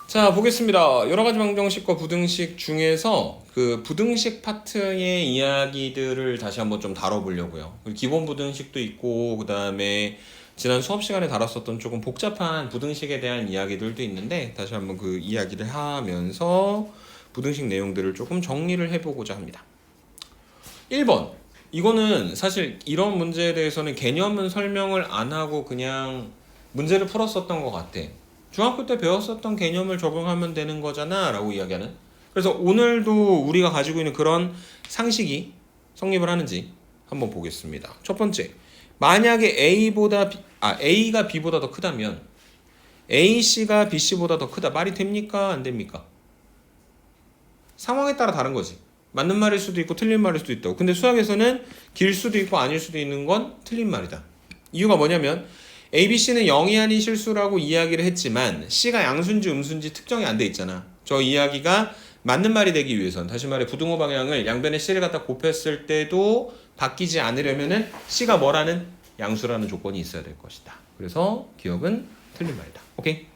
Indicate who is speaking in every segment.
Speaker 1: 자, 보겠습니다. 여러 가지 방정식과 부등식 중에서 그 부등식 파트의 이야기들을 다시 한번 좀 다뤄보려고요. 기본 부등식도 있고, 그 다음에 지난 수업 시간에 다뤘었던 조금 복잡한 부등식에 대한 이야기들도 있는데, 다시 한번 그 이야기를 하면서 부등식 내용들을 조금 정리를 해보고자 합니다. 1번. 이거는 사실 이런 문제에 대해서는 개념은 설명을 안 하고 그냥 문제를 풀었었던 것 같아. 중학교 때 배웠었던 개념을 적용하면 되는 거잖아 라고 이야기하는. 그래서 오늘도 우리가 가지고 있는 그런 상식이 성립을 하는지 한번 보겠습니다. 첫 번째, 만약에 A가 B보다 더 크다면 AC가 BC보다 더 크다. 말이 됩니까? 안 됩니까? 상황에 따라 다른 거지. 맞는 말일 수도 있고 틀린 말일 수도 있다고. 근데 수학에서는 길 수도 있고 아닐 수도 있는 건 틀린 말이다. 이유가 뭐냐면 ABC는 0이 아닌 실수라고 이야기를 했지만 C가 양수인지 음수인지 특정이 안 돼 있잖아. 저 이야기가 맞는 말이 되기 위해선, 다시 말해 부등호 방향을 양변에 C를 갖다 곱했을 때도 바뀌지 않으려면은 C가 뭐라는 양수라는 조건이 있어야 될 것이다. 그래서 기억은 틀린 말이다. 오케이?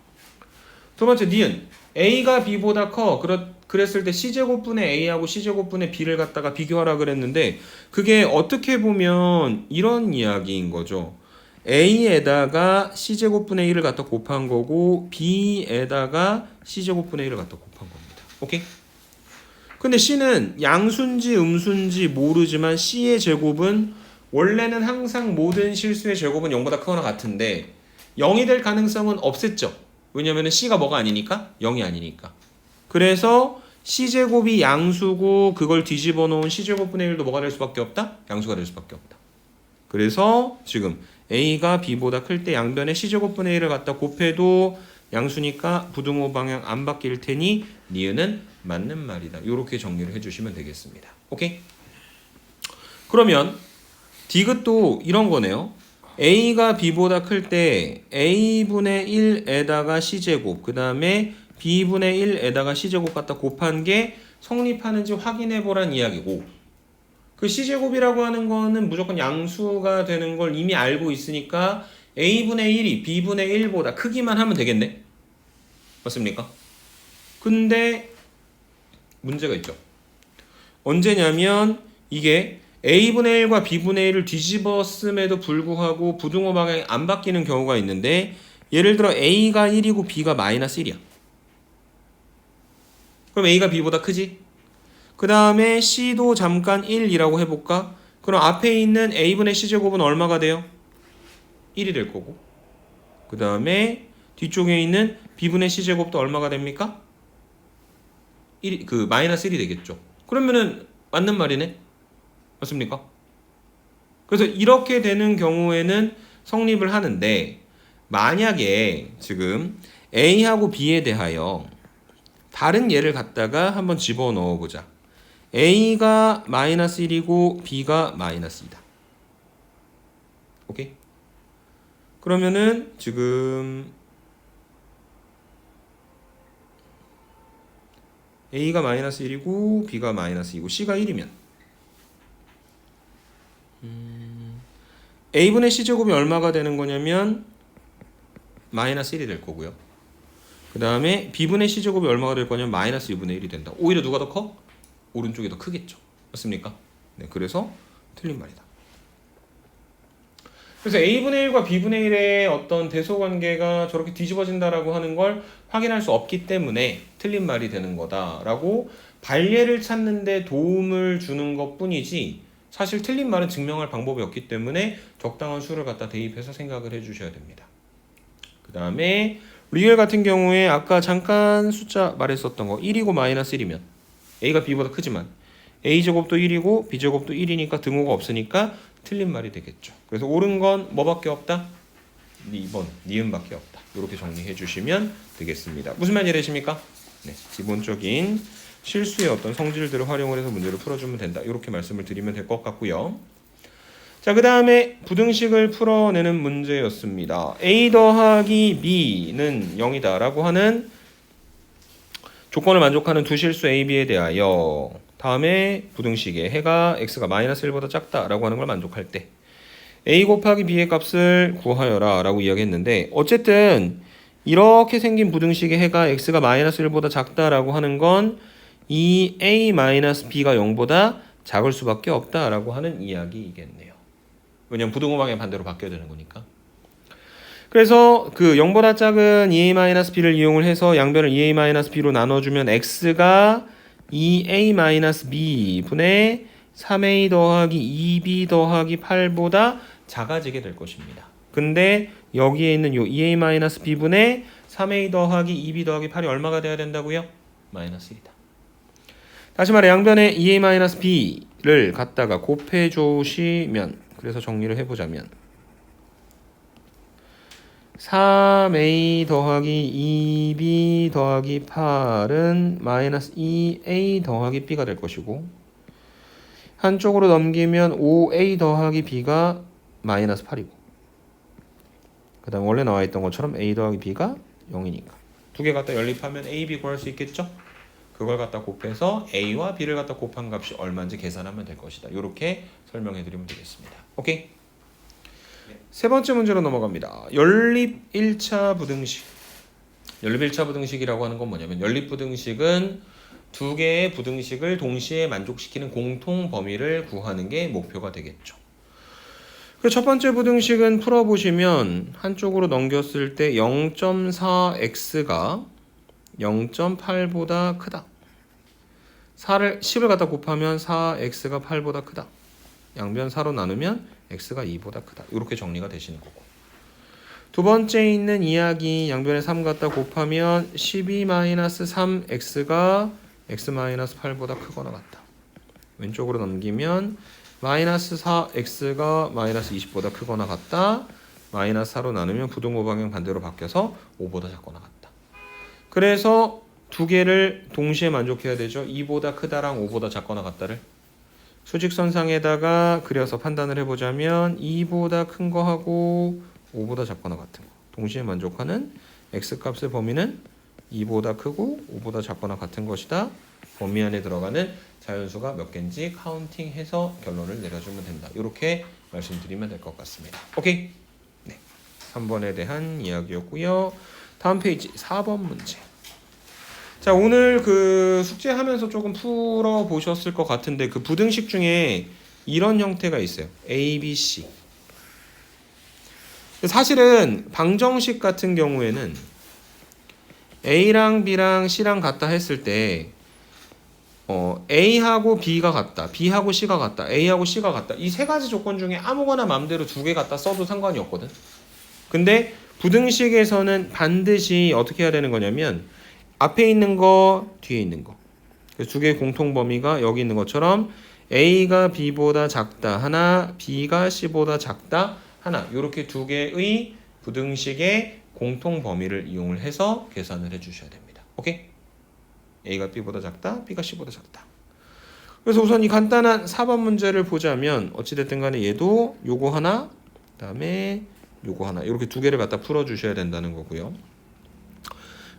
Speaker 1: 두 번째, 니은 A가 B보다 커. 그랬을 때 C제곱분의 A하고 C제곱분의 B를 갖다가 비교하라 그랬는데 그게 어떻게 보면 이런 이야기인 거죠. A에다가 C제곱분의 1을 갖다 곱한 거고 B에다가 C제곱분의 1을 갖다 곱한 겁니다. 오케이? 근데 C는 양수인지 음수인지 모르지만 C의 제곱은 원래는 항상 모든 실수의 제곱은 0보다 크거나 같은데 0이 될 가능성은 없앴죠. 왜냐면 C가 뭐가 아니니까? 0이 아니니까. 그래서 C제곱이 양수고 그걸 뒤집어 놓은 C제곱분의 1도 뭐가 될 수밖에 없다? 양수가 될 수밖에 없다. 그래서 지금 A가 B보다 클 때 양변에 C제곱분의 1을 갖다 곱해도 양수니까 부등호 방향 안 바뀔 테니 니은은 맞는 말이다. 이렇게 정리를 해주시면 되겠습니다. 오케이? 그러면 디귿도 이런 거네요. A가 B보다 클 때 A분의 1에다가 C제곱 그 다음에 B분의 1에다가 C제곱 갖다 곱한 게 성립하는지 확인해 보란 이야기고 그 C제곱이라고 하는 거는 무조건 양수가 되는 걸 이미 알고 있으니까 A분의 1이 B분의 1보다 크기만 하면 되겠네. 맞습니까? 근데 문제가 있죠. 언제냐면 이게 A분의 1과 B분의 1을 뒤집었음에도 불구하고 부등호 방향이 안 바뀌는 경우가 있는데 예를 들어 A가 1이고 B가 마이너스 1이야. 그럼 A가 B보다 크지? 그 다음에 C도 잠깐 1이라고 해볼까? 그럼 앞에 있는 A분의 C제곱은 얼마가 돼요? 1이 될 거고 그 다음에 뒤쪽에 있는 B분의 C제곱도 얼마가 됩니까? 마이너스 1이 되겠죠. 그러면은 맞는 말이네? 맞습니까? 그래서 이렇게 되는 경우에는 성립을 하는데 만약에 지금 A하고 B에 대하여 다른 예를 갖다가 한번 집어넣어 보자. A가 마이너스 1이고 B가 마이너스 2다. 오케이? 그러면은 지금 A가 마이너스 1이고 B가 마이너스 2고 C가 1이면 A분의 C제곱이 얼마가 되는 거냐면 마이너스 1이 될 거고요. 그 다음에 B분의 C제곱이 얼마가 될 거냐면 마이너스 2분의 1이 된다. 오히려 누가 더 커? 오른쪽이 더 크겠죠. 맞습니까? 네, 그래서 틀린 말이다. 그래서 A분의 1과 B분의 1의 어떤 대소관계가 저렇게 뒤집어진다라고 하는 걸 확인할 수 없기 때문에 틀린 말이 되는 거다라고 발례를 찾는데 도움을 주는 것뿐이지 사실 틀린 말은 증명할 방법이 없기 때문에 적당한 수를 갖다 대입해서 생각을 해주셔야 됩니다. 그 다음에 리얼 같은 경우에 아까 잠깐 숫자 말했었던 거 1이고 마이너스 1이면 A가 B보다 크지만 A제곱도 1이고 B제곱도 1이니까 등호가 없으니까 틀린 말이 되겠죠. 그래서 옳은 건 뭐밖에 없다? 2번 니은밖에 없다. 이렇게 정리해 주시면 되겠습니다. 무슨 말이 되십니까? 네, 기본적인 실수의 어떤 성질들을 활용을 해서 문제를 풀어주면 된다. 이렇게 말씀을 드리면 될 것 같고요. 자, 그 다음에 부등식을 풀어내는 문제였습니다. A 더하기 B는 0이다 라고 하는 조건을 만족하는 두 실수 A, B에 대하여 다음에 부등식에 해가 x가 마이너스 1보다 작다 라고 하는 걸 만족할 때 A 곱하기 B의 값을 구하여라 라고 이야기했는데 어쨌든 이렇게 생긴 부등식의 해가 x가 마이너스 1보다 작다라고 하는 건 이 a-b가 0보다 작을 수밖에 없다라고 하는 이야기이겠네요. 왜냐면 부등호 방향 반대로 바뀌어야 되는 거니까. 그래서 그 0보다 작은 2a-b를 이용을 해서 양변을 2a-b로 나눠주면 x가 2a-b 분의 3a 더하기 2b 더하기 8보다 작아지게 될 것입니다. 근데 여기에 있는 요 2a-b 분의 3a 더하기 2b 더하기 8이 얼마가 돼야 된다고요? 마이너스 1이다. 다시 말해 양변에 2a-b를 갖다가 곱해 주시면, 그래서 정리를 해보자면 3a 더하기 2b 더하기 8은 마이너스 2a 더하기 b가 될 것이고, 한쪽으로 넘기면 5a 더하기 b가 마이너스 8이고, 그 다음 원래 나와 있던 것처럼 a 더하기 b가 0이니까 두 개 갖다 연립하면 a, b 구할 수 있겠죠? 그걸 갖다 곱해서 a와 b를 갖다 곱한 값이 얼마인지 계산하면 될 것이다. 이렇게 설명해 드리면 되겠습니다. 오케이? 세 번째 문제로 넘어갑니다. 연립 1차 부등식. 연립 1차 부등식이라고 하는 건 뭐냐면, 연립 부등식은 두 개의 부등식을 동시에 만족시키는 공통 범위를 구하는 게 목표가 되겠죠. 그래서 첫 번째 부등식은 풀어보시면 한쪽으로 넘겼을 때 0.4x가 0.8보다 크다. 10을 갖다 곱하면 4x가 8보다 크다. 양변 4로 나누면 x가 2보다 크다. 이렇게 정리가 되시는 거고. 두 번째 있는 이야기, 양변에 3 갖다 곱하면 12-3x가 x-8보다 크거나 같다. 왼쪽으로 넘기면 마이너스 4x가 마이너스 20보다 크거나 같다. 마이너스 4로 나누면 부등호 방향 반대로 바뀌어서 5보다 작거나 같다. 그래서 두 개를 동시에 만족해야 되죠. 2보다 크다랑 5보다 작거나 같다를 수직선상에다가 그려서 판단을 해보자면 2보다 큰 거하고 5보다 작거나 같은 거 동시에 만족하는 x값의 범위는 2보다 크고 5보다 작거나 같은 것이다. 범위 안에 들어가는 자연수가 몇 개인지 카운팅해서 결론을 내려주면 된다. 이렇게 말씀드리면 될 것 같습니다. 오케이? 네, 3번에 대한 이야기였고요. 다음 페이지 4번 문제. 자, 오늘 그 숙제하면서 조금 풀어 보셨을 것 같은데, 그 부등식 중에 이런 형태가 있어요. A, B, C. 사실은 방정식 같은 경우에는 A랑 B랑 C랑 같다 했을 때 A하고 B가 같다, B하고 C가 같다, A하고 C가 같다, 이 세 가지 조건 중에 아무거나 마음대로 두 개 갖다 써도 상관이 없거든. 근데 부등식에서는 반드시 어떻게 해야 되는 거냐면 앞에 있는 거, 뒤에 있는 거. 그래서 두 개의 공통 범위가 여기 있는 것처럼 A가 B보다 작다 하나, B가 C보다 작다 하나, 이렇게 두 개의 부등식의 공통 범위를 이용을 해서 계산을 해주셔야 됩니다. 오케이? A가 B보다 작다, B가 C보다 작다. 그래서 우선 이 간단한 4번 문제를 보자면 어찌됐든 간에 얘도 요거 하나, 그 다음에 요거 하나, 이렇게 두 개를 갖다 풀어주셔야 된다는 거고요.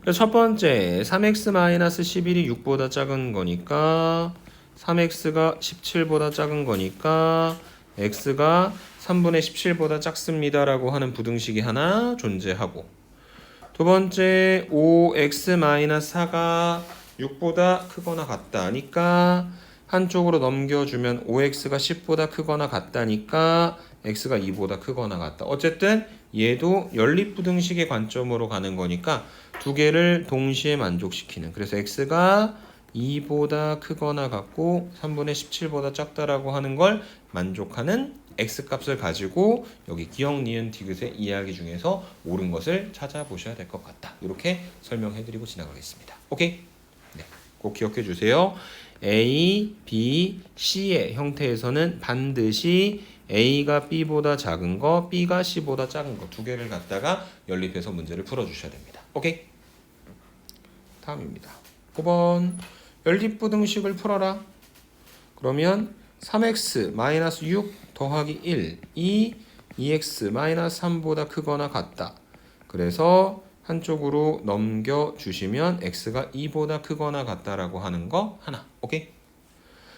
Speaker 1: 그래서 첫 번째 3x-11이 6보다 작은 거니까 3x가 17보다 작은 거니까 x가 3분의 17보다 작습니다라고 하는 부등식이 하나 존재하고, 두 번째 5x-4가 6보다 크거나 같다니까 한쪽으로 넘겨주면 5x가 10보다 크거나 같다니까 x가 2보다 크거나 같다. 어쨌든 얘도 연립부등식의 관점으로 가는 거니까 두 개를 동시에 만족시키는, 그래서 x가 2보다 크거나 같고 3분의 17보다 작다라고 하는 걸 만족하는 x값을 가지고 여기 기역, 니은, 디귿의 이야기 중에서 옳은 것을 찾아보셔야 될 것 같다. 이렇게 설명해드리고 지나가겠습니다. 오케이? 네, 꼭 기억해 주세요. A, B, C의 형태에서는 반드시 A가 B보다 작은 거, B가 C보다 작은 거 두 개를 갖다가 연립해서 문제를 풀어주셔야 됩니다. 오케이? 다음입니다. 5번 연립부등식을 풀어라. 그러면 3x-6 더하기 1이 2x-3보다 크거나 같다. 그래서 한쪽으로 넘겨주시면 x가 2보다 크거나 같다라고 하는 거 하나. 오케이?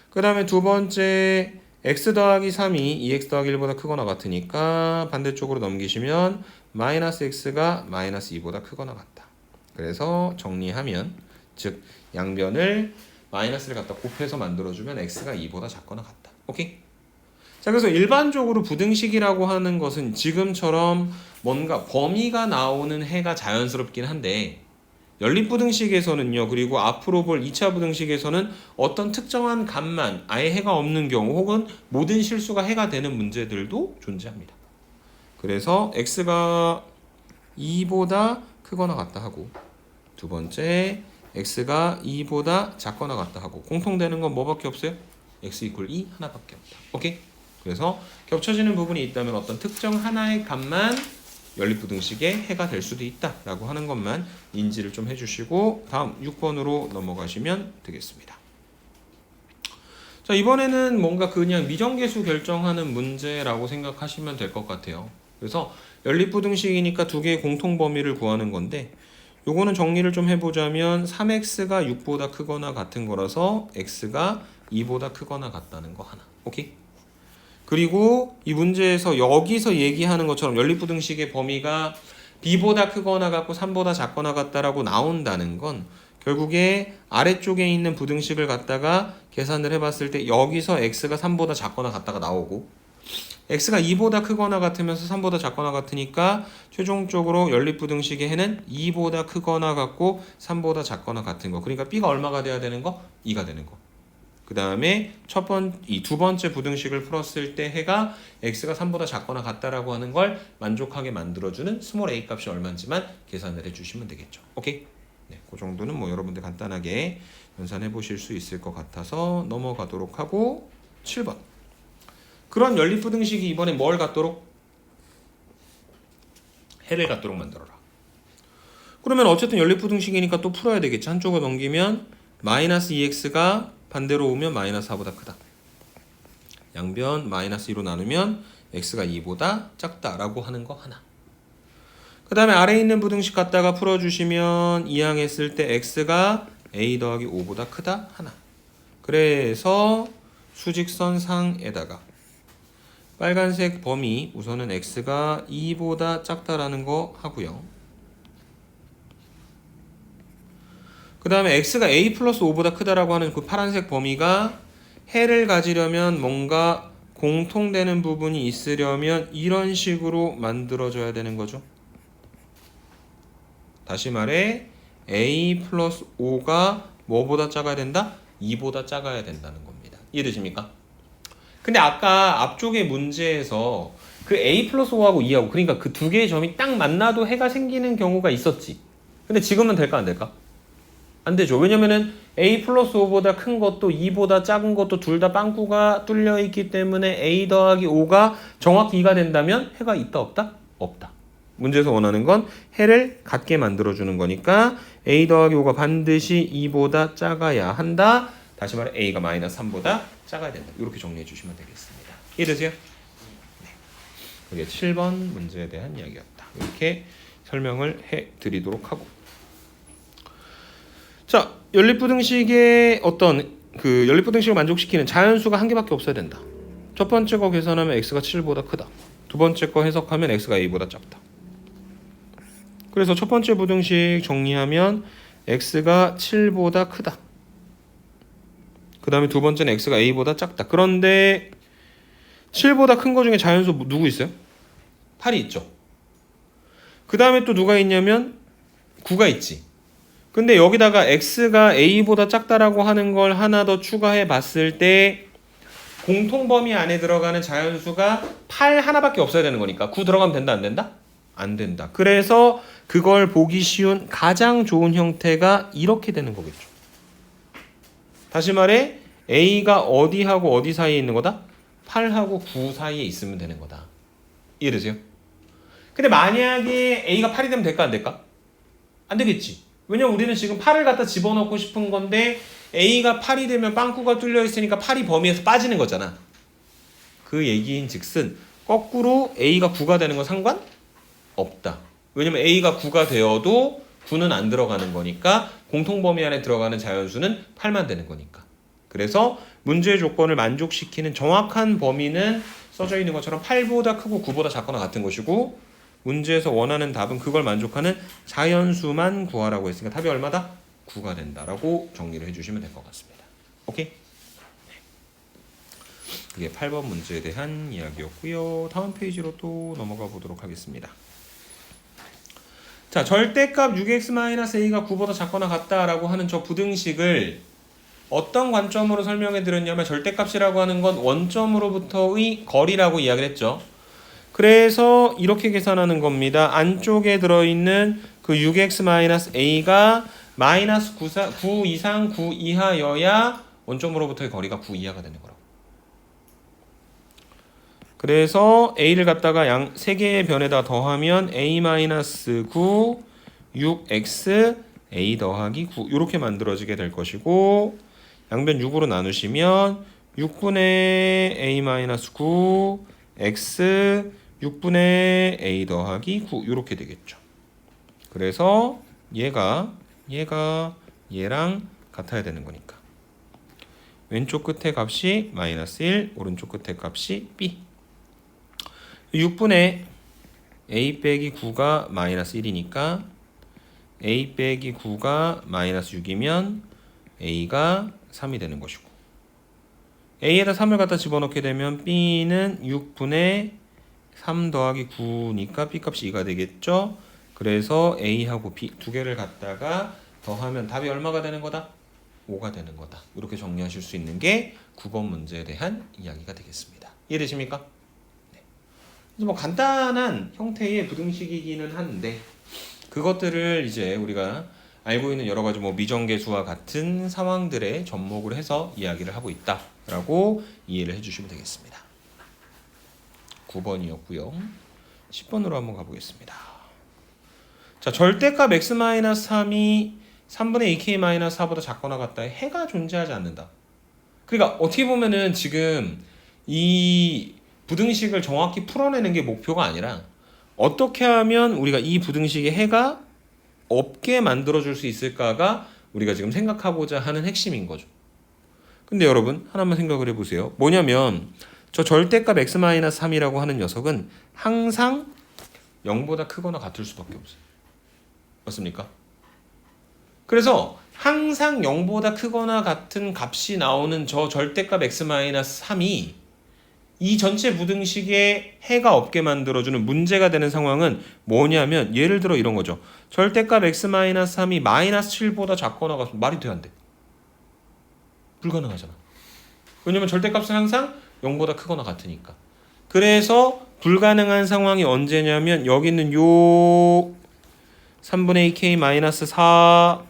Speaker 1: 그 다음에 두 번째 x 더하기 3이 2x 더하기 1보다 크거나 같으니까 반대쪽으로 넘기시면 마이너스 x가 마이너스 2보다 크거나 같다. 그래서 정리하면 즉 양변을 마이너스를 갖다 곱해서 만들어주면 x가 2보다 작거나 같다. 오케이? 자, 그래서 일반적으로 부등식이라고 하는 것은 지금처럼 뭔가 범위가 나오는 해가 자연스럽긴 한데 연립부등식에서는요, 그리고 앞으로 볼 2차 부등식에서는 어떤 특정한 값만 아예 해가 없는 경우 혹은 모든 실수가 해가 되는 문제들도 존재합니다. 그래서 x가 2보다 크거나 같다 하고 두 번째 x가 2보다 작거나 같다 하고 공통되는 건 뭐밖에 없어요? x 이퀄 2 하나밖에 없다. 오케이? 그래서 겹쳐지는 부분이 있다면 어떤 특정 하나의 값만 연립부등식의 해가 될 수도 있다라고 하는 것만 인지를 좀 해주시고 다음 6번으로 넘어가시면 되겠습니다. 자, 이번에는 뭔가 그냥 미정계수 결정하는 문제라고 생각하시면 될 것 같아요. 그래서 연립부등식이니까 두 개의 공통 범위를 구하는 건데 요거는 정리를 좀 해보자면 3x가 6보다 크거나 같은 거라서 x가 2보다 크거나 같다는 거 하나. 오케이? 그리고 이 문제에서 여기서 얘기하는 것처럼 연립부등식의 범위가 b보다 크거나 같고 3보다 작거나 같다라고 나온다는 건 결국에 아래쪽에 있는 부등식을 갖다가 계산을 해봤을 때 여기서 x가 3보다 작거나 같다가 나오고 x가 2보다 크거나 같으면서 3보다 작거나 같으니까 최종적으로 연립부등식의 해는 2보다 크거나 같고 3보다 작거나 같은 거. 그러니까 b가 얼마가 돼야 되는 거? 2가 되는 거. 그 다음에 이 두 번째 부등식을 풀었을 때 해가 x가 3보다 작거나 같다라고 하는 걸 만족하게 만들어주는 스몰 a 값이 얼마인지만 계산을 해주시면 되겠죠. 오케이? 네, 그 정도는 뭐 여러분들 간단하게 연산해 보실 수 있을 것 같아서 넘어가도록 하고 7번. 그런 연립부등식이 이번에 뭘 갖도록? 해를 갖도록 만들어라. 그러면 어쨌든 연립부등식이니까 또 풀어야 되겠지. 한쪽을 넘기면 마이너스 2x가 반대로 오면 마이너스 4보다 크다. 양변 마이너스 2로 나누면 x가 2보다 작다라고 하는 거 하나. 그 다음에 아래에 있는 부등식 갖다가 풀어주시면 이항했을 때 x가 a 더하기 5보다 크다 하나. 그래서 수직선 상에다가 빨간색 범위 우선은 x가 2보다 작다라는 거 하고요. 그 다음에 x가 a 플러스 5보다 크다라고 하는 그 파란색 범위가 해를 가지려면 뭔가 공통되는 부분이 있으려면 이런 식으로 만들어져야 되는 거죠. 다시 말해 a 플러스 5가 뭐보다 작아야 된다? 2보다 작아야 된다는 겁니다. 이해되십니까? 근데 아까 앞쪽의 문제에서 그 a 플러스 5하고 2하고 그러니까 그 두 개의 점이 딱 만나도 해가 생기는 경우가 있었지. 근데 지금은 될까 안 될까? 안 되죠. 왜냐면은 a 플러스 5보다 큰 것도 2보다 작은 것도 둘 다 빵꾸가 뚫려 있기 때문에 a 더하기 5가 정확히 2가 된다면 해가 있다 없다? 없다. 문제에서 원하는 건 해를 같게 만들어주는 거니까 a 더하기 5가 반드시 2보다 작아야 한다. 다시 말해 a가 마이너스 3보다 작아야 된다. 이렇게 정리해 주시면 되겠습니다. 이해되세요? 네. 그게 7번 문제에 대한 이야기였다. 이렇게 설명을 해드리도록 하고 자, 연립부등식의 어떤 그 연립부등식을 만족시키는 자연수가 한 개밖에 없어야 된다. 첫 번째 거 계산하면 x가 7보다 크다. 두 번째 거 해석하면 x가 a보다 작다. 그래서 첫 번째 부등식 정리하면 x가 7보다 크다. 그 다음에 두 번째는 x가 a보다 작다. 그런데 7보다 큰 거 중에 자연수 누구 있어요? 8이 있죠. 그 다음에 또 누가 있냐면 9가 있지. 근데 여기다가 x가 a보다 작다라고 하는 걸 하나 더 추가해 봤을 때 공통범위 안에 들어가는 자연수가 8 하나밖에 없어야 되는 거니까 9 들어가면 된다 안 된다? 안 된다. 그래서 그걸 보기 쉬운 가장 좋은 형태가 이렇게 되는 거겠죠. 다시 말해 a가 어디하고 어디 사이에 있는 거다? 8하고 9 사이에 있으면 되는 거다. 이해되세요? 근데 만약에 a가 8이 되면 될까 안 될까? 안 되겠지. 왜냐면 우리는 지금 8을 갖다 집어넣고 싶은 건데 a가 8이 되면 빵꾸가 뚫려 있으니까 8이 범위에서 빠지는 거잖아. 그 얘기인 즉슨 거꾸로 a가 9가 되는 건 상관없다. 왜냐면 a가 9가 되어도 9는 안 들어가는 거니까 공통범위 안에 들어가는 자연수는 8만 되는 거니까. 그래서 문제의 조건을 만족시키는 정확한 범위는 써져 있는 것처럼 8보다 크고 9보다 작거나 같은 것이고 문제에서 원하는 답은 그걸 만족하는 자연수만 구하라고 했으니까 답이 얼마다? 9가 된다라고 정리를 해주시면 될 것 같습니다. 오케이? 이게 8번 문제에 대한 이야기였고요. 다음 페이지로 또 넘어가 보도록 하겠습니다. 자, 절대값 6x-a가 9보다 작거나 같다라고 하는 저 부등식을 어떤 관점으로 설명해 드렸냐면 절대값이라고 하는 건 원점으로부터의 거리라고 이야기를 했죠. 그래서 이렇게 계산하는 겁니다. 안쪽에 들어있는 그 6x-a가 마이너스 9 이상 9 이하여야 원점으로부터의 거리가 9 이하가 되는 거라고. 그래서 a를 갖다가 양 3개의 변에다 더하면 a-9 6x a 더하기 9 이렇게 만들어지게 될 것이고 양변 6으로 나누시면 6분의 a-9 x 6분의 a 더하기 9 이렇게 되겠죠. 그래서 얘가 얘랑 같아야 되는 거니까 왼쪽 끝에 값이 마이너스 1 오른쪽 끝에 값이 b 6분의 a 빼기 9가 마이너스 1이니까 a 빼기 9가 마이너스 6이면 a가 3이 되는 것이고 a에다 3을 갖다 집어넣게 되면 b는 6분의 3 더하기 9니까 b 값이 2가 되겠죠. 그래서 a하고 b 두 개를 갖다가 더하면 답이 얼마가 되는 거다? 5가 되는 거다. 이렇게 정리하실 수 있는 게 9번 문제에 대한 이야기가 되겠습니다. 이해되십니까? 네. 그래서 뭐 간단한 형태의 부등식이기는 한데 그것들을 이제 우리가 알고 있는 여러 가지 뭐 미정계수와 같은 상황들에 접목을 해서 이야기를 하고 있다라고 이해를 해주시면 되겠습니다. 9번이었고요. 10번으로 한번 가보겠습니다. 자, 절대값 x-3이 3분의 2k-4보다 작거나 같다에 해가 존재하지 않는다. 그러니까 어떻게 보면은 지금 이 부등식을 정확히 풀어내는 게 목표가 아니라 어떻게 하면 우리가 이 부등식의 해가 없게 만들어줄 수 있을까가 우리가 지금 생각하고자 하는 핵심인 거죠. 근데 여러분 하나만 생각을 해보세요. 뭐냐면 저 절대값 x-3이라고 하는 녀석은 항상 0보다 크거나 같을 수밖에 없어요. 맞습니까? 그래서 항상 0보다 크거나 같은 값이 나오는 저 절대값 x-3이 이 전체 부등식에 해가 없게 만들어주는 문제가 되는 상황은 뭐냐면 예를 들어 이런 거죠. 절대값 x-3이 마이너스 7보다 작거나 같으면 말이 돼 안 돼? 불가능하잖아. 왜냐면 절대값은 항상 0보다 크거나 같으니까. 그래서 불가능한 상황이 언제냐면 여기 있는 요 3분의 2k-4가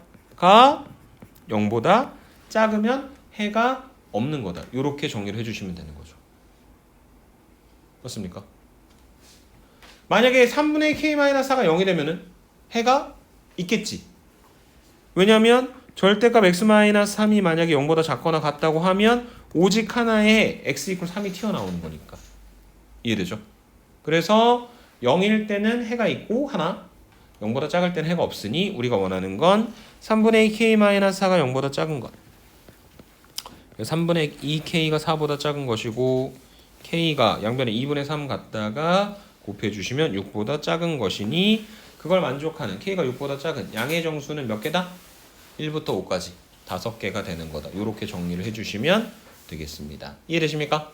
Speaker 1: 0보다 작으면 해가 없는 거다. 이렇게 정리를 해주시면 되는 거죠. 맞습니까? 만약에 3분의 k-4가 0이 되면은 해가 있겠지. 왜냐면 절대값 x-3이 만약에 0보다 작거나 같다고 하면 오직 하나의 x 이퀄 3이 튀어나오는 거니까. 이해되죠? 그래서 0일 때는 해가 있고 하나 0보다 작을 때는 해가 없으니 우리가 원하는 건 3분의 2k-4가 0보다 작은 것. 3분의 2k가 4보다 작은 것이고 k가 양변에 2분의 3 갖다가 곱해주시면 6보다 작은 것이니 그걸 만족하는 k가 6보다 작은 양의 정수는 몇 개다? 1부터 5까지 5개가 되는 거다. 이렇게 정리를 해주시면 되겠습니다. 이해되십니까?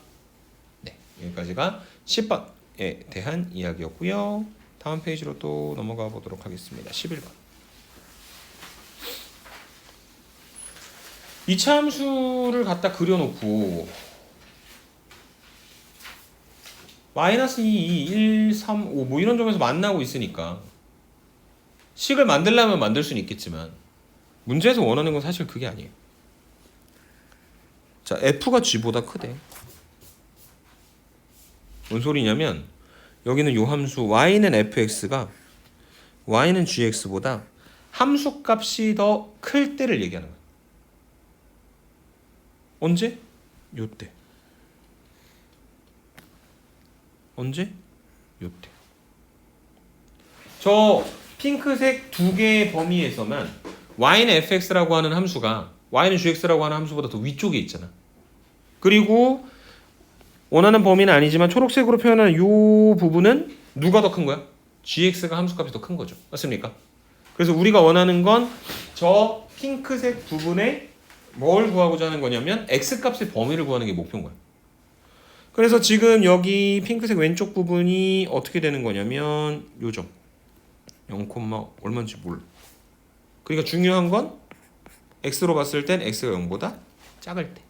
Speaker 1: 네, 여기까지가 10번에 대한 이야기였고요. 다음 페이지로 또 넘어가 보도록 하겠습니다. 11번. 이차함수를 갖다 그려놓고 마이너스 2, 1, 3, 5 뭐 이런 점에서 만나고 있으니까 식을 만들려면 만들 수는 있겠지만 문제에서 원하는 건 사실 그게 아니에요. 자, f가 g보다 크대. 뭔 소리냐면 여기는 요 함수 y는 fx가 y는 gx보다 함수 값이 더 클 때를 얘기하는 거야. 언제? 요때. 언제? 요때. 저 핑크색 두 개의 범위에서만 y는 fx라고 하는 함수가 y는 gx라고 하는 함수보다 더 위쪽에 있잖아. 그리고 원하는 범위는 아니지만 초록색으로 표현하는 이 부분은 누가 더 큰 거야? gx가 함수값이 더 큰 거죠. 맞습니까? 그래서 우리가 원하는 건 저 핑크색 부분에 뭘 구하고자 하는 거냐면 x값의 범위를 구하는 게 목표인 거예요. 그래서 지금 여기 핑크색 왼쪽 부분이 어떻게 되는 거냐면 요점 0, 얼마인지 몰라. 그러니까 중요한 건 x로 봤을 땐 x가 0보다 작을 때.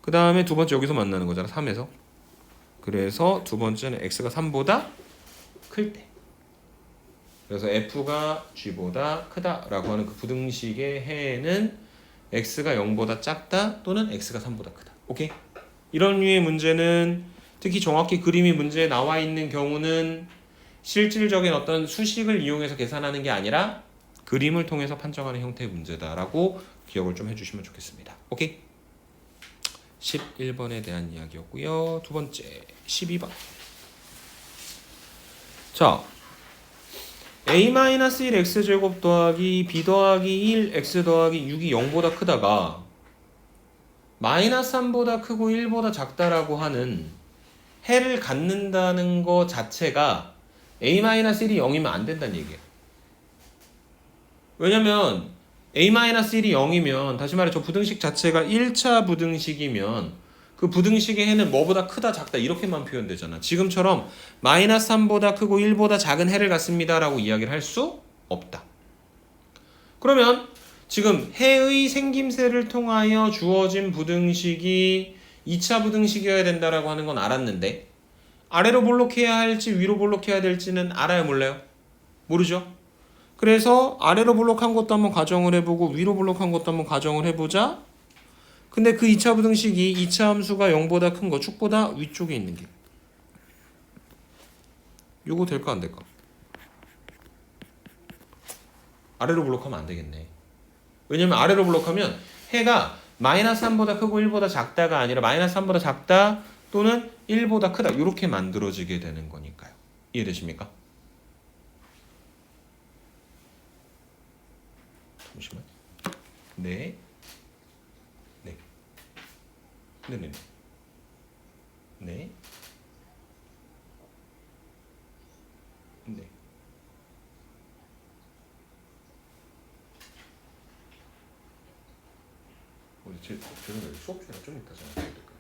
Speaker 1: 그 다음에 두 번째 여기서 만나는 거잖아. 3에서. 그래서 두 번째는 x가 3보다 클 때. 그래서 f가 g보다 크다라고 하는 그 부등식의 해에는 x가 0보다 작다 또는 x가 3보다 크다. 오케이? 이런 류의 문제는 특히 정확히 그림이 문제에 나와 있는 경우는 실질적인 어떤 수식을 이용해서 계산하는 게 아니라 그림을 통해서 판정하는 형태의 문제다라고 기억을 좀 해주시면 좋겠습니다. 오케이? 11번에 대한 이야기였고요. 두 번째 12번. 자, a-1x제곱 더하기 b 더하기 1x 더하기 6이 0보다 크다가 마이너스 3보다 크고 1보다 작다라고 하는 해를 갖는다는 거 자체가 a-1이 0이면 안 된다는 얘기예요. 왜냐면 a-1이 0이면 다시 말해 저 부등식 자체가 1차 부등식이면 그 부등식의 해는 뭐보다 크다 작다 이렇게만 표현되잖아. 지금처럼 마이너스 3보다 크고 1보다 작은 해를 갖습니다 라고 이야기를 할 수 없다. 그러면 지금 해의 생김새를 통하여 주어진 부등식이 2차 부등식이어야 된다라고 하는 건 알았는데 아래로 볼록해야 할지 위로 볼록해야 될지는 알아요 몰라요? 모르죠? 그래서 아래로 볼록한 것도 한번 가정을 해보고 위로 볼록한 것도 한번 가정을 해보자. 근데 그 2차 부등식이 2차 함수가 0보다 큰 거 축보다 위쪽에 있는 게 요거 될까 안 될까? 아래로 블록하면 안 되겠네. 왜냐면 아래로 블록하면 해가 마이너스 3보다 크고 1보다 작다가 아니라 마이너스 3보다 작다 또는 1보다 크다 이렇게 만들어지게 되는 거니까요. 이해되십니까? 잠시만. 네. 네. 네네네. 네. 네. 우리 죄송해요. 수업 시간 좀 이따 전화드릴 될까요?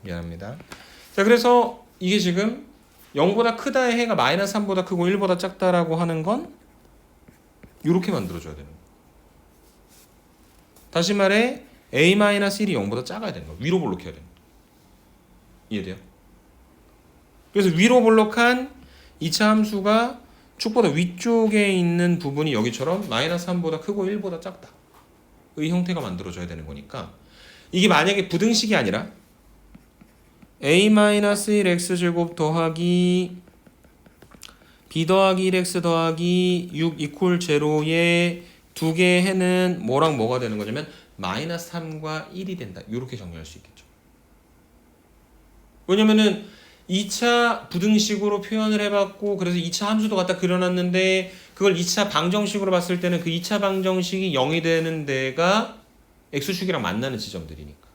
Speaker 1: 미안합니다. 자, 그래서 이게 지금 0보다 크다의 해가 마이너스 3보다 크고 1보다 작다라고 하는 건 이렇게 만들어줘야 되는 거예요. 다시 말해 a-1이 0보다 작아야 되는 거예요. 위로 볼록해야 되는 거예요. 이해돼요? 그래서 위로 볼록한 2차 함수가 축보다 위쪽에 있는 부분이 여기처럼 마이너스 3보다 크고 1보다 작다. 의 형태가 만들어져야 되는 거니까 이게 만약에 부등식이 아니라 a-1x 더하기 b 더하기 1x 더하기 6 이퀄 제로의 두 개의 해는 뭐랑 뭐가 되는 거냐면 마이너스 3과 1이 된다. 이렇게 정리할 수 있겠죠. 왜냐면은 2차 부등식으로 표현을 해봤고 그래서 2차 함수도 갖다 그려놨는데 그걸 2차 방정식으로 봤을 때는 그 2차 방정식이 0이 되는 데가 x축이랑 만나는 지점들이니까.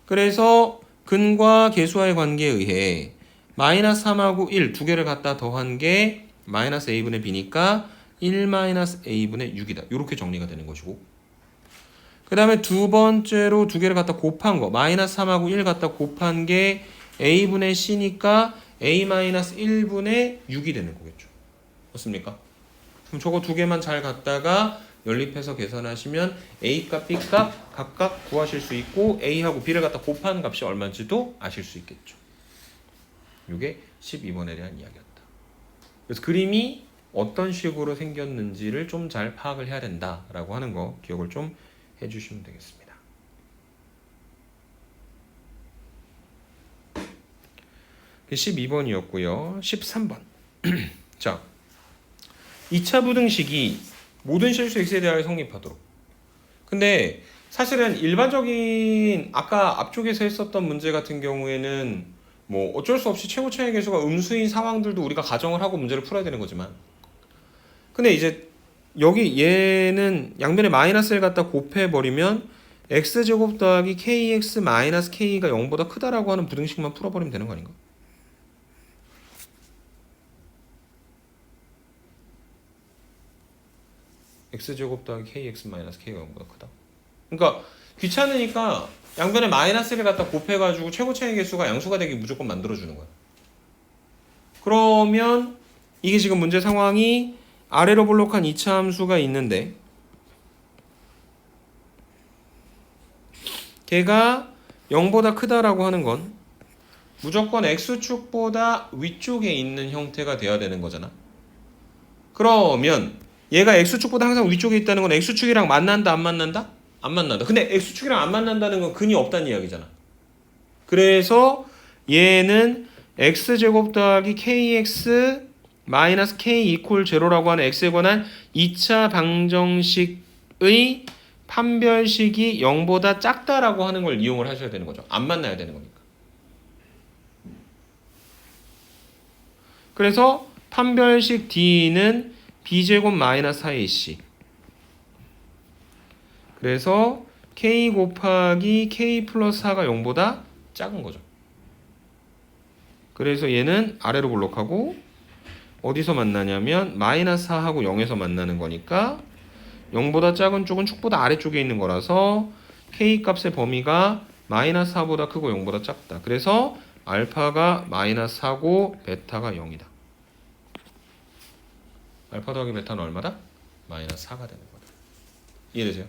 Speaker 1: 그래서 근과 계수와의 관계에 의해 마이너스 3하고 1 두 개를 갖다 더한 게 마이너스 a분의 b니까 1 마이너스 a분의 6이다. 이렇게 정리가 되는 것이고 그 다음에 두 번째로 두 개를 갖다 곱한 거 마이너스 3하고 1 갖다 곱한 게 a분의 c니까 a 마이너스 1분의 6이 되는 거겠죠. 맞습니까? 그럼 저거 두 개만 잘 갖다가 연립해서 계산하시면 a 값, b 값 각각 구하실 수 있고 a하고 b를 갖다 곱한 값이 얼마인지도 아실 수 있겠죠. 이게 12번에 대한 이야기였다. 그래서 그림이 어떤 식으로 생겼는지를 좀 잘 파악을 해야 된다라고 하는 거 기억을 좀 해주시면 되겠습니다. 12번이었고요. 13번. 자, 2차 부등식이 모든 실수 x에 대하여 성립하도록. 근데 사실은 일반적인 아까 앞쪽에서 했었던 문제 같은 경우에는 뭐 어쩔 수 없이 최고 차이 계수가 음수인 상황들도 우리가 가정을 하고 문제를 풀어야 되는 거지만 근데 이제 여기 얘는 양변에 마이너스를 갖다 곱해버리면 x제곱 더하기 kx 마이너스 k가 0보다 크다라고 하는 부등식만 풀어버리면 되는 거 아닌가? x제곱 더하기 kx 마이너스 k가 0보다 크다. 그러니까 귀찮으니까 양변에 마이너스를 갖다 곱해가지고 최고차의 개수가 양수가 되게 무조건 만들어주는 거야. 그러면 이게 지금 문제 상황이 아래로 볼록한 2차 함수가 있는데 걔가 0보다 크다라고 하는 건 무조건 x축보다 위쪽에 있는 형태가 돼야 되는 거잖아. 그러면 얘가 x축보다 항상 위쪽에 있다는 건 x축이랑 만난다 안 만난다? 안 만난다. 근데 x축이랑 안 만난다는 건 근이 없다는 이야기잖아. 그래서 얘는 x제곱 더하기 kx 마이너스 k 이퀄 제로라고 하는 x에 관한 2차 방정식의 판별식이 0보다 작다라고 하는 걸 이용을 하셔야 되는 거죠. 안 만나야 되는 거니까. 그래서 판별식 D는 b제곱 마이너스 4ac 그래서 k 곱하기 k 플러스 4가 0보다 작은 거죠. 그래서 얘는 아래로 볼록하고 어디서 만나냐면 마이너스 4하고 0에서 만나는 거니까 0보다 작은 쪽은 축보다 아래쪽에 있는 거라서 k 값의 범위가 마이너스 4보다 크고 0보다 작다. 그래서 알파가 마이너스 4고 베타가 0이다. 알파 더하기 베타는 얼마다? 마이너스 4가 되는 거다. 이해되세요?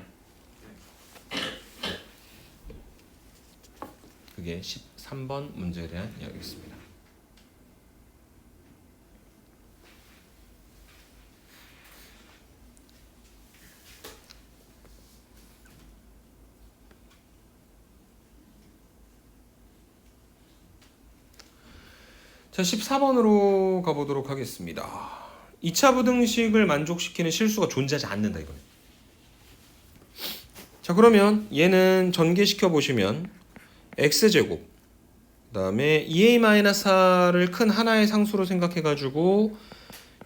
Speaker 1: 그게 13번 문제에 대한 이야기였습니다. 자, 14번으로 가보도록 하겠습니다. 2차 부등식을 만족시키는 실수가 존재하지 않는다 이거는. 자, 그러면 얘는 전개시켜 보시면 x제곱 그 다음에 2a-4를 큰 하나의 상수로 생각해 가지고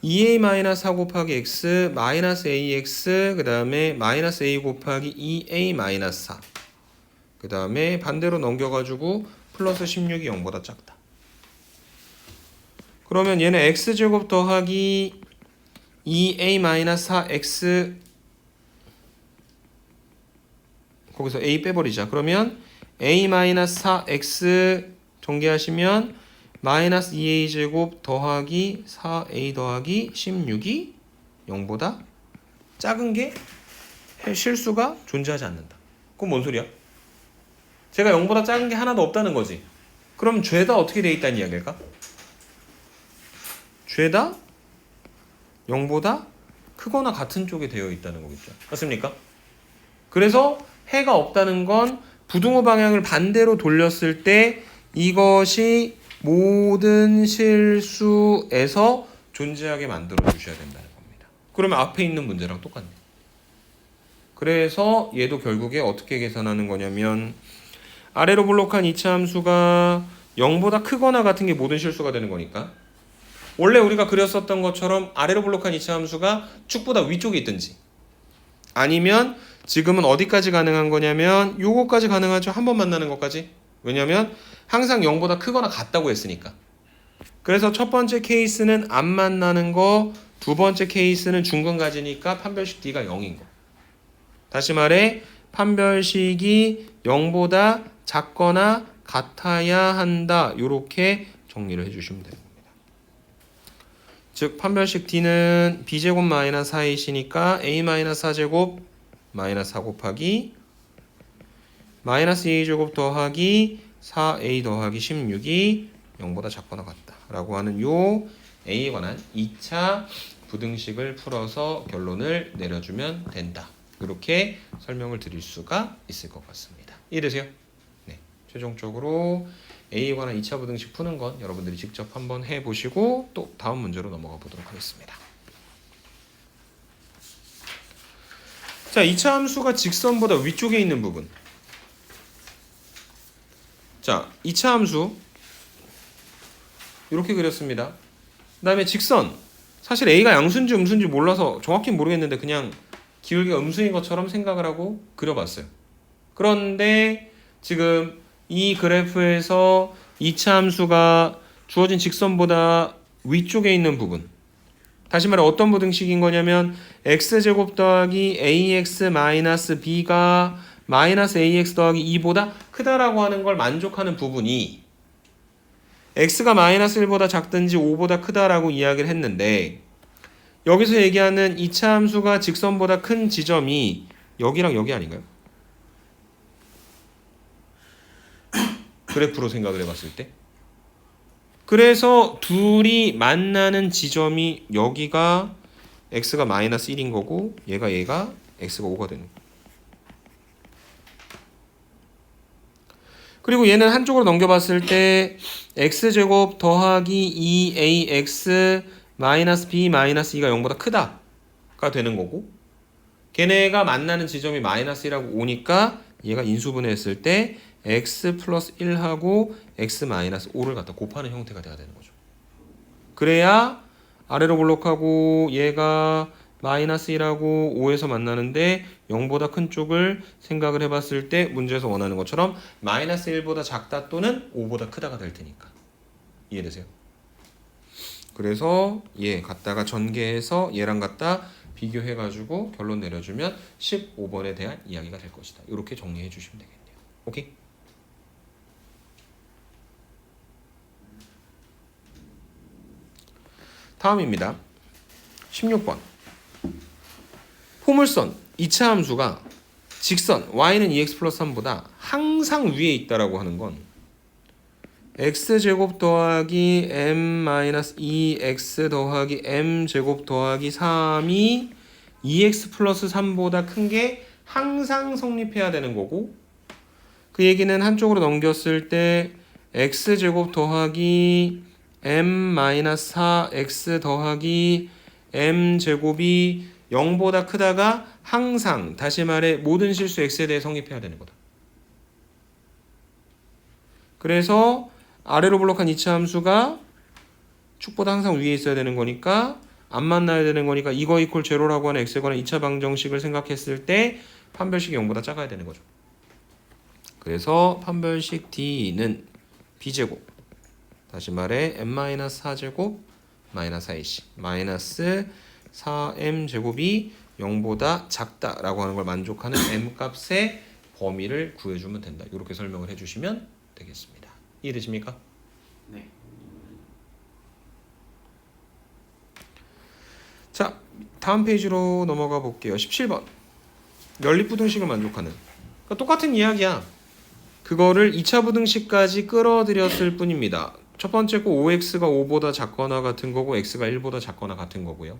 Speaker 1: 2a-4 곱하기 x 마이너스 ax 그 다음에 마이너스 a 곱하기 2a-4 그 다음에 반대로 넘겨가지고 플러스 16이 0보다 작다. 그러면 얘는 x제곱 더하기 2a-4x 거기서 a 빼버리자. 그러면 a-4x 전개하시면 마이너스 2a제곱 더하기 4a 더하기 16이 0보다 작은 게 실수가 존재하지 않는다. 그건 뭔 소리야? 제가 0보다 작은 게 하나도 없다는 거지. 그럼 죄다 어떻게 돼 있다는 이야기일까? 죄다 0보다 크거나 같은 쪽에 되어 있다는 거겠죠. 맞습니까? 그래서 해가 없다는 건 부등호 방향을 반대로 돌렸을 때 이것이 모든 실수에서 존재하게 만들어 주셔야 된다는 겁니다. 그러면 앞에 있는 문제랑 똑같네. 그래서 얘도 결국에 어떻게 계산하는 거냐면 아래로 볼록한 2차 함수가 0보다 크거나 같은 게 모든 실수가 되는 거니까 원래 우리가 그렸었던 것처럼 아래로 볼록한 2차 함수가 축보다 위쪽에 있든지 아니면 지금은 어디까지 가능한 거냐면 요거까지 가능하죠. 한 번 만나는 것까지. 왜냐면 항상 0보다 크거나 같다고 했으니까. 그래서 첫 번째 케이스는 안 만나는 거, 두 번째 케이스는 중간까지니까 판별식 D가 0인 거. 다시 말해 판별식이 0보다 작거나 같아야 한다. 요렇게 정리를 해주시면 됩니다. 즉 판별식 D는 b제곱 마이너스 4ac니까 a-4제곱 마이너스 4 곱하기 마이너스 2제곱 더하기 4a 더하기 16이 0보다 작거나 같다 라고 하는 요 a에 관한 2차 부등식을 풀어서 결론을 내려주면 된다. 이렇게 설명을 드릴 수가 있을 것 같습니다. 이해되세요? 네. 최종적으로 A에 관한 2차 부등식 푸는 건 여러분들이 직접 한번 해보시고 또 다음 문제로 넘어가 보도록 하겠습니다. 자, 2차 함수가 직선보다 위쪽에 있는 부분. 자, 2차 함수 이렇게 그렸습니다. 그 다음에 직선. 사실 A가 양수인지 음수인지 몰라서 정확히 모르겠는데 그냥 기울기가 음수인 것처럼 생각을 하고 그려봤어요. 그런데 지금 이 그래프에서 이차 함수가 주어진 직선보다 위쪽에 있는 부분, 다시 말해 어떤 부등식인 거냐면 x제곱 더하기 ax 마이너스 b가 마이너스 ax 더하기 2보다 크다라고 하는 걸 만족하는 부분이 x가 마이너스 1보다 작든지 5보다 크다라고 이야기를 했는데, 여기서 얘기하는 이차 함수가 직선보다 큰 지점이 여기랑 여기 아닌가요? 그래프로 생각을 해봤을 때. 그래서 둘이 만나는 지점이 여기가 x가 마이너스 1인 거고 얘가 x가 5가 되는 거예요. 그리고 얘는 한쪽으로 넘겨봤을 때 x제곱 더하기 2ax 마이너스 b 마이너스 2가 0보다 크다가 되는 거고, 걔네가 만나는 지점이 마이너스 1하고 5니까 얘가 인수분해했을 때 x 플러스 1하고 x 마이너스 5를 갖다 곱하는 형태가 돼야 되는 거죠. 그래야 아래로 볼록하고 얘가 마이너스 1하고 5에서 만나는데 0보다 큰 쪽을 생각을 해봤을 때 문제에서 원하는 것처럼 마이너스 1보다 작다 또는 5보다 크다가 될 테니까. 이해되세요? 그래서 얘 갖다가 전개해서 얘랑 갖다 비교해가지고 결론 내려주면 15번에 대한 이야기가 될 것이다. 이렇게 정리해 주시면 되겠네요. 오케이? 다음입니다. 16번. 포물선 2차 함수가 직선 y는 2x 플러스 3보다 항상 위에 있다라고 하는 건 x제곱 더하기 m-2x 더하기 m제곱 더하기 3이 2x 플러스 3보다 큰 게 항상 성립해야 되는 거고, 그 얘기는 한쪽으로 넘겼을 때 x제곱 더하기 m-4x 더하기 m제곱이 0보다 크다가 항상, 다시 말해 모든 실수 x에 대해 성립해야 되는 거다. 그래서 아래로 블록한 이차 함수가 축보다 항상 위에 있어야 되는 거니까 안 만나야 되는 거니까 이거 이퀄 제로라고 하는 x에 관한 2차 방정식을 생각했을 때 판별식이 0보다 작아야 되는 거죠. 그래서 판별식 D는 b제곱, 다시 말해 m-4제곱 마이너스 4ac 마이너스 4m제곱이 0보다 작다라고 하는 걸 만족하는 m값의 범위를 구해주면 된다. 이렇게 설명을 해주시면 되겠습니다. 이해되십니까?
Speaker 2: 네.
Speaker 1: 자, 다음 페이지로 넘어가 볼게요. 17번. 연립부등식을 만족하는. 그러니까 똑같은 이야기야. 그거를 2차 부등식까지 끌어들였을 뿐입니다. 첫 번째 거 5x가 5보다 작거나 같은 거고 x가 1보다 작거나 같은 거고요.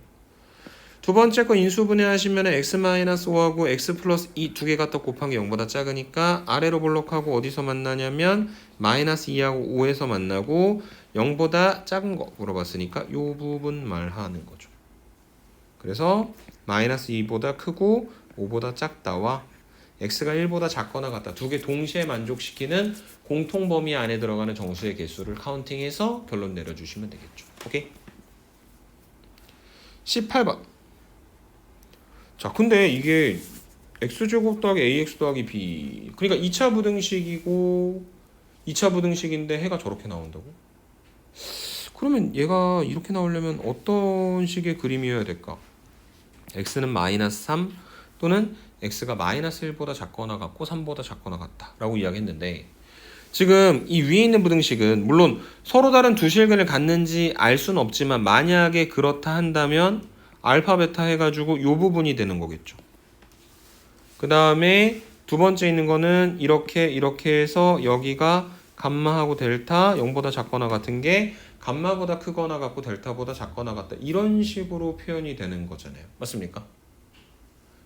Speaker 1: 두 번째 거 인수분해 하시면 x-5하고 x 플러스 2 두 개 갖다 곱한 게 0보다 작으니까 아래로 볼록하고 어디서 만나냐면 마이너스 2하고 5에서 만나고 0보다 작은 거 물어봤으니까 이 부분 말하는 거죠. 그래서 마이너스 2보다 크고 5보다 작다와 x가 1보다 작거나 같다 두 개 동시에 만족시키는 공통 범위 안에 들어가는 정수의 개수를 카운팅해서 결론 내려주시면 되겠죠. 오케이? 18번. 자, 근데 이게 x제곱 더하기 ax 더하기 b, 그러니까 2차 부등식이고 2차 부등식인데 해가 저렇게 나온다고? 그러면 얘가 이렇게 나오려면 어떤 식의 그림이어야 될까? x는 마이너스 3 또는 x가 마이너스 1보다 작거나 같고 3보다 작거나 같다 라고 이야기했는데, 지금 이 위에 있는 부등식은 물론 서로 다른 두 실근을 갖는지 알 수는 없지만 만약에 그렇다 한다면 알파 베타 해가지고 이 부분이 되는 거겠죠. 그 다음에 두 번째 있는 거는 이렇게 해서 여기가 감마하고 델타 0보다 작거나 같은 게 감마보다 크거나 같고 델타보다 작거나 같다 이런 식으로 표현이 되는 거잖아요. 맞습니까?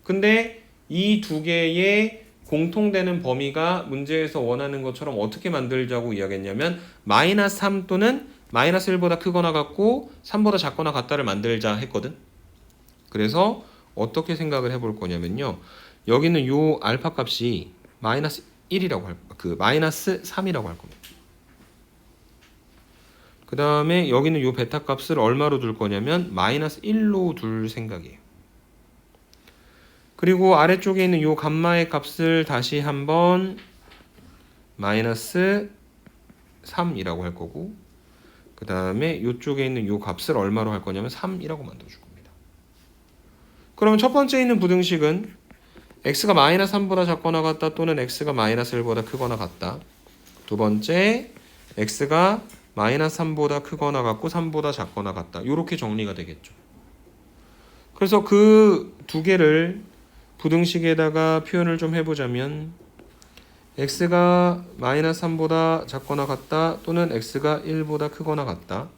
Speaker 1: 근데 이 두 개의 공통되는 범위가 문제에서 원하는 것처럼 어떻게 만들자고 이야기했냐면 마이너스 3 또는 마이너스 1보다 크거나 같고 3보다 작거나 같다를 만들자 했거든. 그래서 어떻게 생각을 해볼 거냐면요, 여기는 요 알파 값이 마이너스 1이라고 할, 마이너스 3이라고 할 겁니다. 그 다음에 여기는 요 베타 값을 얼마로 둘 거냐면 마이너스 1로 둘 생각이에요. 그리고 아래쪽에 있는 요 감마의 값을 다시 한번 마이너스 3이라고 할 거고, 그 다음에 이쪽에 있는 요 값을 얼마로 할 거냐면 3이라고 만들어줄 겁니다. 그러면 첫 번째 있는 부등식은 x가 마이너스 3보다 작거나 같다 또는 x가 마이너스 1보다 크거나 같다. 두 번째 x가 마이너스 3보다 크거나 같고 3보다 작거나 같다. 이렇게 정리가 되겠죠. 그래서 그 두 개를 부등식에다가 표현을 좀 해보자면 x가 마이너스 3보다 작거나 같다 또는 x가 1보다 크거나 같다.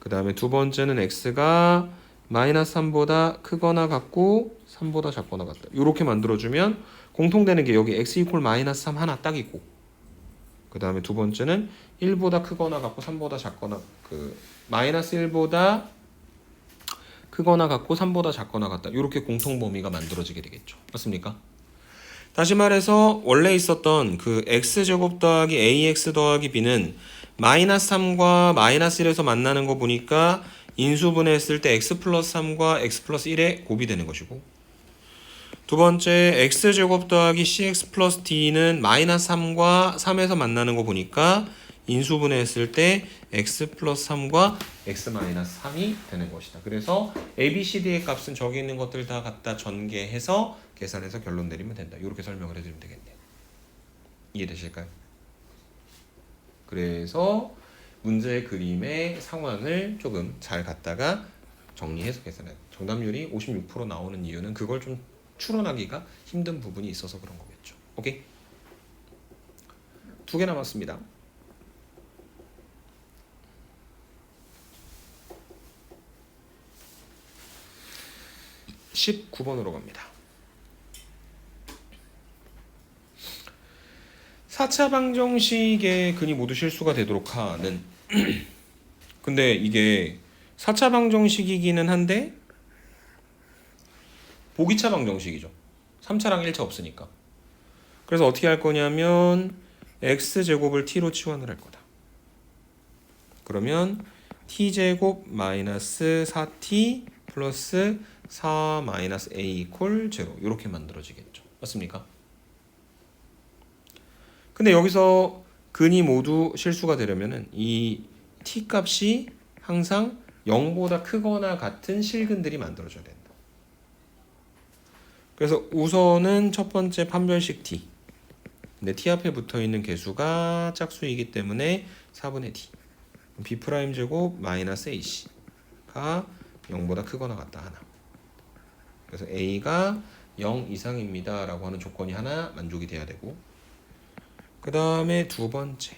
Speaker 1: 그 다음에 두 번째는 x가 마이너스 3보다 크거나 같고 3보다 작거나 같다. 이렇게 만들어주면 공통되는 게 여기 x 이퀄 마이너스 3 하나 딱 있고, 그 다음에 두 번째는 1보다 크거나 같고 3보다 작거나, 마이너스 1보다 크거나 같고 3보다 작거나 같다. 이렇게 공통 범위가 만들어지게 되겠죠. 맞습니까? 다시 말해서 원래 있었던 그 x제곱 더하기 ax 더하기 b는 마이너스 3과 마이너스 1에서 만나는 거 보니까 인수분해했을 때 x 플러스 3과 x 플러스 1에 곱이 되는 것이고, 두 번째 x제곱 더하기 cx 플러스 d는 마이너스 3과 3에서 만나는 거 보니까 인수분해했을 때 x 플러스 3과 x 마이너스 3이 되는 것이다. 그래서 a, b, c, d의 값은 저기 있는 것들 다 갖다 전개해서 계산해서 결론 내리면 된다. 이렇게 설명을 해드리면 되겠네요. 이해되실까요? 그래서 문제의 그림의 상황을 조금 잘 갖다가 정리해서 계산해요. 정답률이 56% 나오는 이유는 그걸 좀 추론하기가 힘든 부분이 있어서 그런 거겠죠. 오케이? 2개 남았습니다. 19번으로 갑니다. 4차 방정식의 근이 모두 실수가 되도록 하는 근데 이게 4차 방정식이기는 한데 보기차 방정식이죠. 3차랑 1차 없으니까. 그래서 어떻게 할 거냐면 x제곱을 t로 치환을 할 거다. 그러면 t제곱 마이너스 4t 플러스 4 마이너스 a 이퀄 0 이렇게 만들어지겠죠. 맞습니까? 근데 여기서 근이 모두 실수가 되려면은 이 t 값이 항상 0보다 크거나 같은 실근들이 만들어져야 된다. 그래서 우선은 첫 번째 판별식 t. 근데 t 앞에 붙어 있는 개수가 짝수이기 때문에 4분의 t. b' 제곱 마이너스 ac가 0보다 크거나 같다 하나. 그래서 a가 0 이상입니다 라고 하는 조건이 하나 만족이 돼야 되고, 그 다음에 두 번째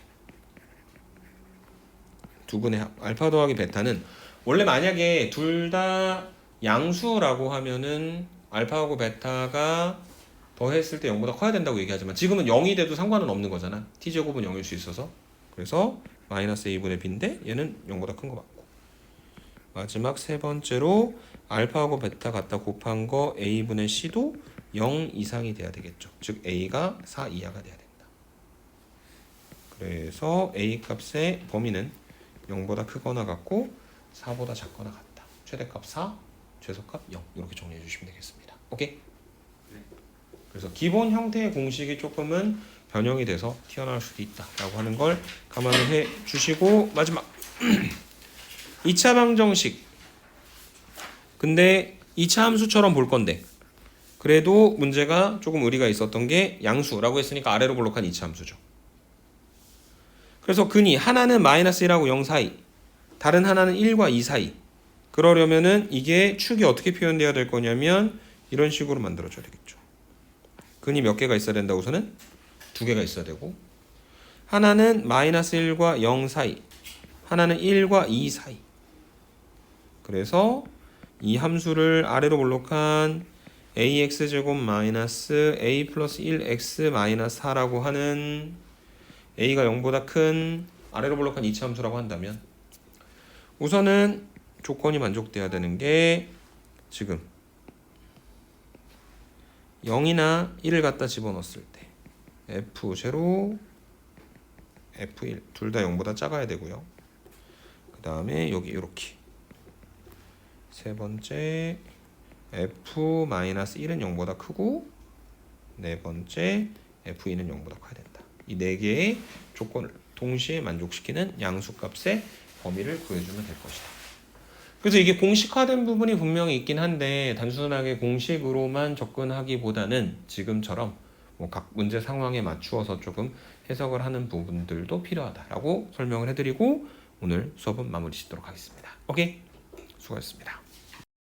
Speaker 1: 두분의 합 알파 더하기 베타는 원래 만약에 둘 다 양수라고 하면은 알파하고 베타가 더했을 때 0보다 커야 된다고 얘기하지만 지금은 0이 돼도 상관은 없는 거잖아. t제곱은 0일 수 있어서. 그래서 마이너스 a분의 b인데 얘는 0보다 큰 거 맞고, 마지막 세 번째로 알파하고 베타 갖다 곱한 거 a분의 c도 0 이상이 돼야 되겠죠. 즉 a가 4 이하가 돼야 된다. 그래서 a 값의 범위는 0보다 크거나 같고 4보다 작거나 같다. 최대값 4, 최소값 0 이렇게 정리해 주시면 되겠습니다. 오케이? 그래서 기본 형태의 공식이 조금은 변형이 돼서 튀어나올 수도 있다라고 하는 걸 감안을 해 주시고, 마지막 2차 방정식. 근데 2차 함수처럼 볼 건데 그래도 문제가 조금 의리가 있었던 게 양수라고 했으니까 아래로 볼록한 2차 함수죠. 그래서 근이 하나는 마이너스 1하고 0 사이, 다른 하나는 1과 2 사이. 그러려면은 이게 축이 어떻게 표현되어야 될 거냐면 이런 식으로 만들어줘야 되겠죠. 근이 몇 개가 있어야 된다 우선은? 2개가 있어야 되고, 하나는 마이너스 1과 0 사이, 하나는 1과 2 사이. 그래서 이 함수를 아래로 볼록한 ax제곱 마이너스 a 플러스 1x 마이너스 4라고 하는 a가 0보다 큰 아래로 볼록한 2차 함수라고 한다면 우선은 조건이 만족돼야 되는 게 지금 0이나 1을 갖다 집어넣었을 때 f0, f1 둘 다 0보다 작아야 되고요. 그 다음에 여기 이렇게 세 번째 f-1은 0보다 크고 네 번째 f2는 0보다 커야 된다. 이 네 개의 조건을 동시에 만족시키는 양수값의 범위를 구해주면 될 것이다. 그래서 이게 공식화된 부분이 분명히 있긴 한데 단순하게 공식으로만 접근하기보다는 지금처럼 뭐 각 문제 상황에 맞추어서 조금 해석을 하는 부분들도 필요하다라고 설명을 해드리고 오늘 수업은 마무리 짓도록 하겠습니다. 오케이? 수고하셨습니다.